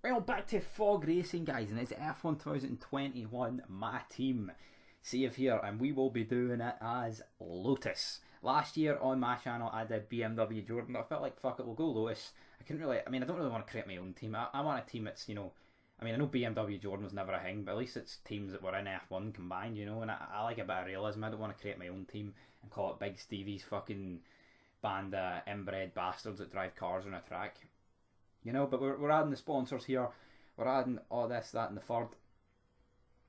Well, back to Fog Racing, guys, and it's F1 2021, my team. Save here, and we will be doing it as Lotus. Last year on my channel, I did BMW Jordan, but I felt like, fuck it, we'll go Lotus. I don't really want to create my own team. I want a team that's, I know BMW Jordan was never a thing, but at least it's teams that were in F1 combined, and I like a bit of realism. I don't want to create my own team and call it Big Stevie's fucking band of inbred bastards that drive cars on a track. But we're adding the sponsors here. We're adding all this, that, and the third,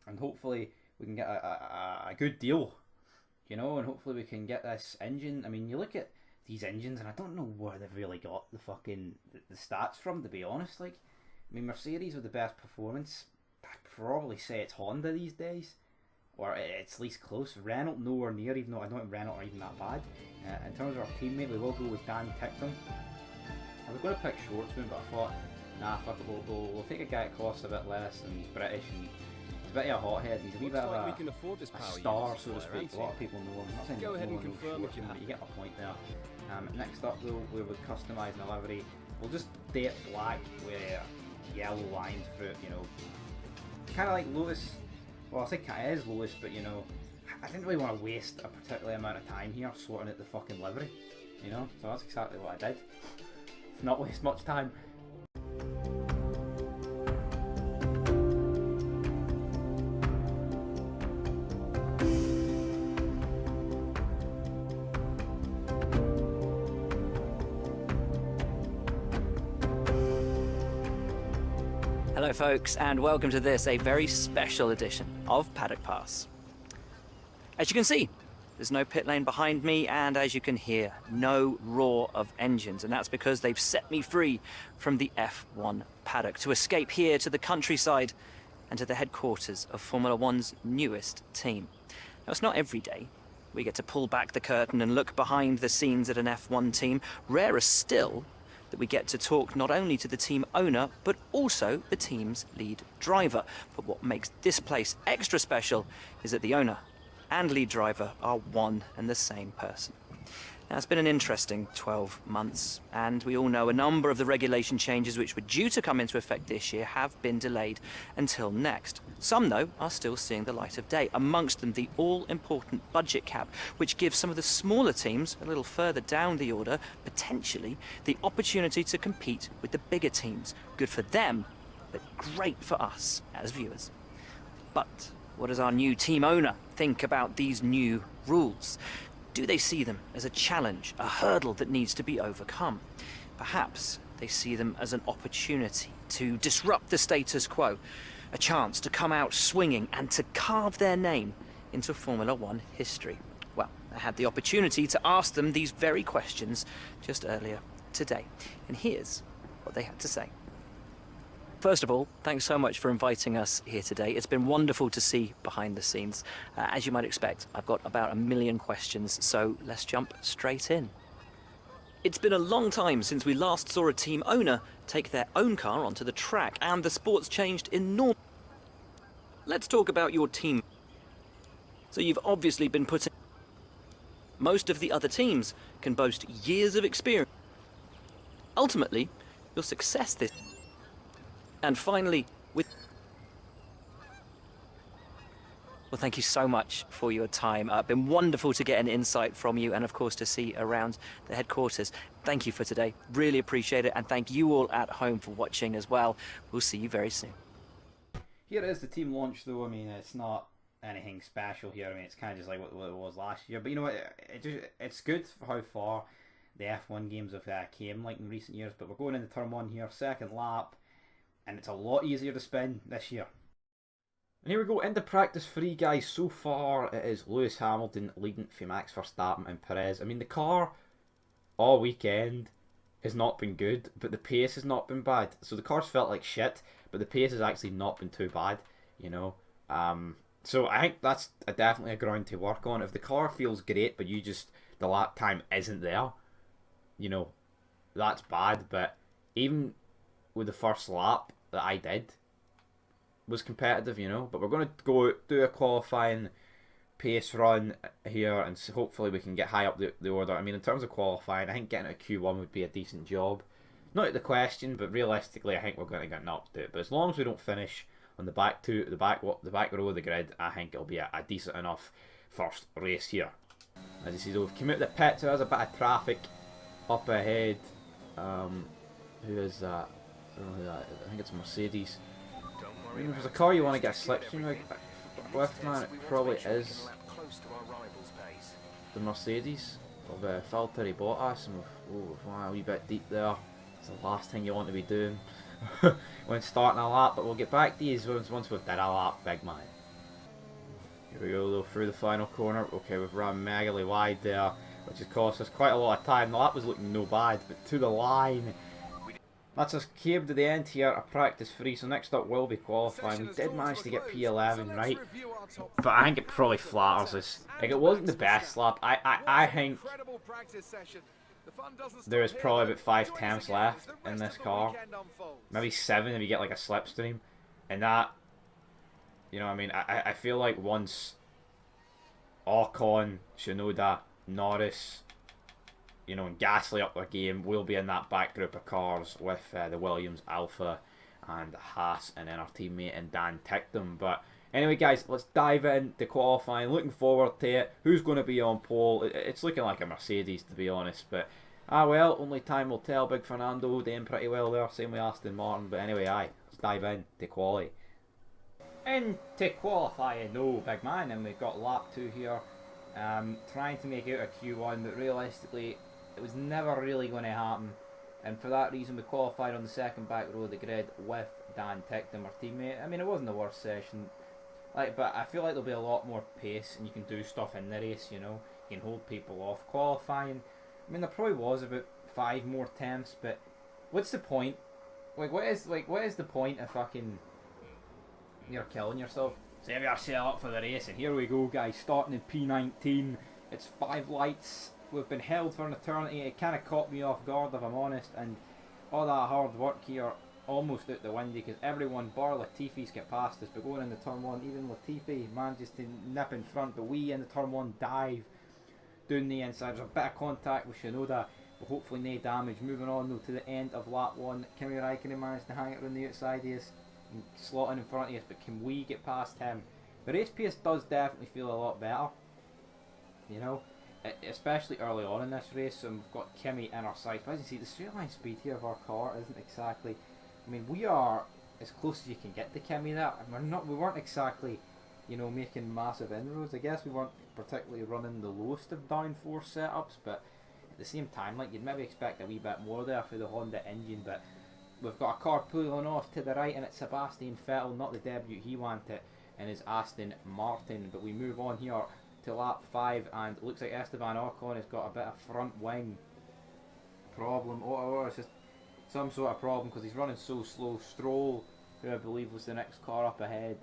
and hopefully we can get a good deal, and hopefully we can get this engine. I mean, you look at these engines, and I don't know where they've really got the fucking the stats from, to be honest. Like, I mean, Mercedes with the best performance, I'd probably say it's Honda these days, or it's least close. Renault nowhere near, even though I don't think Renault are even that bad. In terms of our teammate, we will go with Dan Tickton. I was going to pick Schwartzman, but I thought, nah, fuck it, we'll take a guy that costs a bit less and he's British and he's a bit of a hothead. He's a wee bit of a star, so to speak. A lot of people know him. I'm not saying Go ahead and no one knows confirm if you're Schwartzman, but happy. you get my point there. Next up, we would customise the livery. We'll just date black with yellow lines through it, Kind of like Lotus. Well, I think it is Lotus, but I didn't really want to waste a particular amount of time here sorting out the fucking livery, So that's exactly what I did. Not waste much time. Hello folks, and welcome to this, a very special edition of Paddock Pass. As you can see, there's no pit lane behind me, and as you can hear, no roar of engines, and that's because they've set me free from the F1 paddock to escape here to the countryside and to the headquarters of Formula One's newest team. Now, it's not every day we get to pull back the curtain and look behind the scenes at an F1 team. Rarer still that we get to talk not only to the team owner, but also the team's lead driver. But what makes this place extra special is that the owner and lead driver are one and the same person. Now, it's been an interesting 12 months, and we all know a number of the regulation changes which were due to come into effect this year have been delayed until next. Some, though, are still seeing the light of day, amongst them the all-important budget cap, which gives some of the smaller teams a little further down the order, potentially, the opportunity to compete with the bigger teams. Good for them, but great for us as viewers. But what does our new team owner think about these new rules? Do they see them as a challenge, a hurdle that needs to be overcome? Perhaps they see them as an opportunity to disrupt the status quo, a chance to come out swinging and to carve their name into Formula One history. Well, I had the opportunity to ask them these very questions just earlier today, and here's what they had to say. First of all, thanks so much for inviting us here today. It's been wonderful to see behind the scenes. As you might expect, I've got about 1 million questions, so let's jump straight in. It's been a long time since we last saw a team owner take their own car onto the track, and the sport's changed enormously. Let's talk about your team. So you've obviously been putting... Most of the other teams can boast years of experience. Ultimately, your success this... And finally, well, thank you so much for your time. It's been wonderful to get an insight from you and, of course, to see around the headquarters. Thank you for today. Really appreciate it. And thank you all at home for watching as well. We'll see you very soon. Here is the team launch, though. I mean, it's not anything special here. I mean, it's kind of just like what it was last year. But you know what? It's good for how far the F1 games have came like in recent years. But we're going into turn one here, second lap. And it's a lot easier to spin this year. And here we go, into practice 3, guys. So far, it is Lewis Hamilton leading for Max Verstappen and Perez. I mean, the car all weekend has not been good, but the pace has not been bad. So the car's felt like shit, but the pace has actually not been too bad, So I think that's definitely a ground to work on. If the car feels great, but the lap time isn't there, that's bad. But even with the first lap that I did was competitive, but we're going to go do a qualifying pace run here, and hopefully we can get high up the order. I mean, in terms of qualifying, I think getting a Q1 would be a decent job. not out the question, but realistically, I think we're going to get knocked out. But as long as we don't finish on the back row of the grid, I think it'll be a decent enough first race here. As you see, though, we've come out the pit, so there's a bit of traffic up ahead. Who is that? I don't know who that is. I think it's a Mercedes. I mean, if there's a car you want to get a slipstream with, man, it probably is the Mercedes of Valtteri Bottas. And wow, a wee bit deep there. It's the last thing you want to be doing when starting a lap. But we'll get back to these once we've done a lap, big man. Here we go, though, through the final corner. Okay, we've run megally wide there, which has cost us quite a lot of time. The lap was looking no bad, but to the line. That's us came to the end here, a practice free, so next up will be qualifying. We did manage to get P11 right, but I think it probably flatters us. Like, it wasn't the best lap. I think there is probably about 5 temps left in this car. Maybe 7 if you get like a slipstream. And that, you know what I mean, I feel like once Ocon, Tsunoda, Norris, you know, and Gasly up their game, we'll be in that back group of cars with the Williams, Alpha, and Haas, and then our teammate and Dan Ticktum. But anyway, guys, let's dive into qualifying. Looking forward to it. Who's going to be on pole? It's looking like a Mercedes, to be honest. But well, only time will tell. Big Fernando doing pretty well there. Same with Aston Martin. But anyway, let's dive into quali. Into qualifying, no, big man, and we've got lap 2 here. Trying to make out a Q1, but realistically, it was never really going to happen, and for that reason we qualified on the second back row of the grid with Dan Ticktum, our teammate. I mean, it wasn't the worst session, but I feel like there'll be a lot more pace and you can do stuff in the race, you know. You can hold people off. Qualifying, I mean, there probably was about 5 more temps, but what's the point? What is the point of fucking you're killing yourself? Save yourself up for the race, and here we go, guys, starting in P19. It's 5 lights. We've been held for an eternity. It kind of caught me off guard, if I'm honest, and all that hard work here almost out the window, because everyone bar Latifi's get past us. But going into turn 1, even Latifi manages to nip in front, but we in the turn 1 dive down the inside. There's a bit of contact with Shinoda, but hopefully no damage. Moving on though to the end of lap 1, Kimi Räikkönen managed to hang it around the outside of us and slot in front of us, but can we get past him? The race pace does definitely feel a lot better, you know, especially early on in this race. So we've got Kimi in our sights. But as you see, the straight line speed here of our car isn't exactly, I mean, we are as close as you can get to Kimi there, and we weren't exactly, you know, making massive inroads. I guess we weren't particularly running the lowest of downforce setups, but at the same time, like, you'd maybe expect a wee bit more there for the Honda engine. But we've got a car pulling off to the right, and it's Sebastian Vettel, not the debut he wanted, and his Aston Martin. But we move on here to lap 5, and it looks like Esteban Ocon has got a bit of front wing problem, or it's just some sort of problem, because he's running so slow. Stroll, who I believe was the next car up ahead,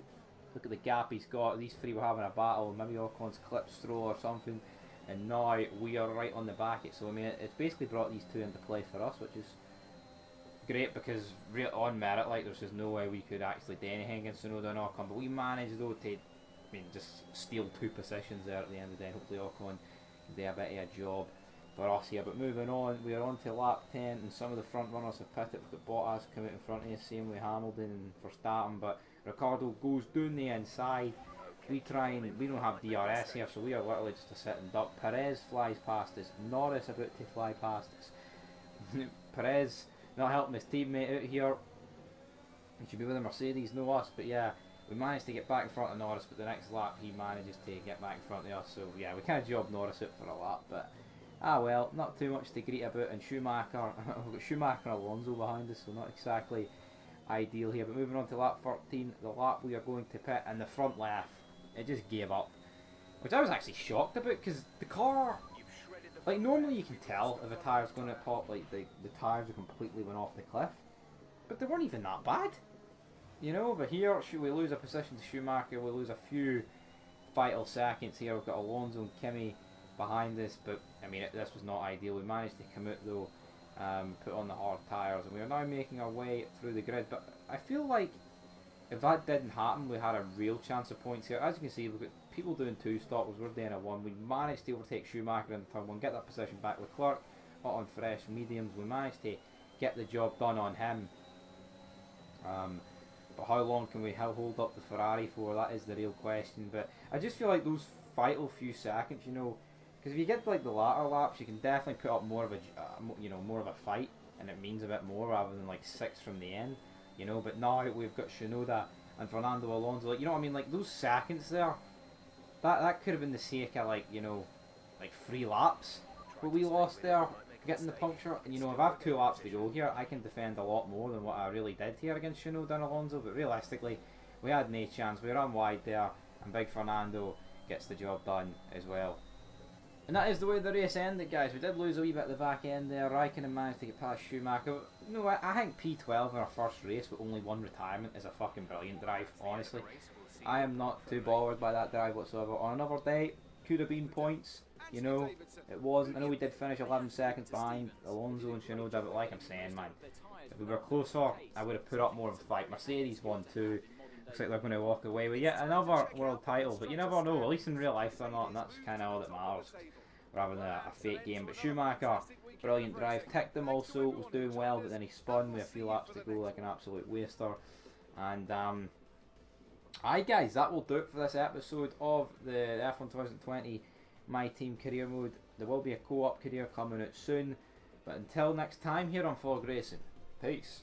look at the gap he's got. These 3 were having a battle, maybe Ocon's clipped Stroll or something, and now we are right on the back. So I mean, it's basically brought these 2 into play for us, which is great, because on merit, like, there's just no way we could actually do anything against Tsunoda and Ocon. But we managed though to, I mean, just steal 2 positions there at the end of the day. Hopefully Ocon can do a bit of a job for us here. But moving on, we are on to lap 10, and some of the front runners have pitted. We've got Bottas come out in front of us, same with Hamilton and Verstappen, but Ricardo goes down the inside. We don't have DRS here, so we are literally just a sitting duck. Perez flies past us, Norris about to fly past us. Perez not helping his teammate out here. He should be with a Mercedes, no us, but yeah, we managed to get back in front of Norris, but the next lap he manages to get back in front of us. So yeah, we kind of jobbed Norris out for a lap, but well, not too much to greet about. And Schumacher, we've got Schumacher and Alonso behind us, so not exactly ideal here. But moving on to lap 13, the lap we are going to pit, and the front left, it just gave up, which I was actually shocked about, because the car, like, normally you can tell if a tyre's going to pop, like the tyres are completely went off the cliff, but they weren't even that bad, you know. But here, we lose a position to Schumacher, we lose a few vital seconds here. We've got Alonso and Kimi behind us, but I mean, this was not ideal. We managed to come out though, put on the hard tyres, and we are now making our way through the grid. But I feel like if that didn't happen, we had a real chance of points here. As you can see, we've got people doing 2 stoppers, we're doing a 1. We managed to overtake Schumacher in turn 1, get that position back. Leclerc on fresh mediums, we managed to get the job done on him. But how long can we hold up the Ferrari for? That is the real question. But I just feel like those vital few seconds, you know, because if you get like the latter laps, you can definitely put up more of a, more of a fight, and it means a bit more rather than like 6 from the end, you know. But now we've got Tsunoda and Fernando Alonso, like, you know what I mean, like those seconds there, that could have been the sake of, like, you know, like 3 laps, but we lost there getting the puncture. And you know, if I have 2 laps to go here, I can defend a lot more than what I really did here against Tsunoda and Alonso. But realistically, we had no chance. We ran wide there, and big Fernando gets the job done as well. And that is the way the race ended, guys. We did lose a wee bit at the back end there. Raikkonen managed to get past Schumacher. No, I think P12 in our first race with only 1 retirement is a fucking brilliant drive, honestly. I am not too bothered by that drive whatsoever. On another day, could have been points, you know. It wasn't. I know we did finish 11 seconds behind Alonso and Tsunoda, but like I'm saying, man, if we were closer, I would have put up more of a fight. Mercedes won too. Looks like they're going to walk away with yet another world title, but you never know, at least in real life they're not, and that's kind of all that matters, rather than a fake game. But Schumacher, brilliant drive, ticked him also, was doing well, but then he spun with a few laps to go like an absolute waster. And aye guys, that will do it for this episode of the F1 2020 My Team Career Mode. There will be a co-op career coming out soon, but until next time here on Fog Racing, peace.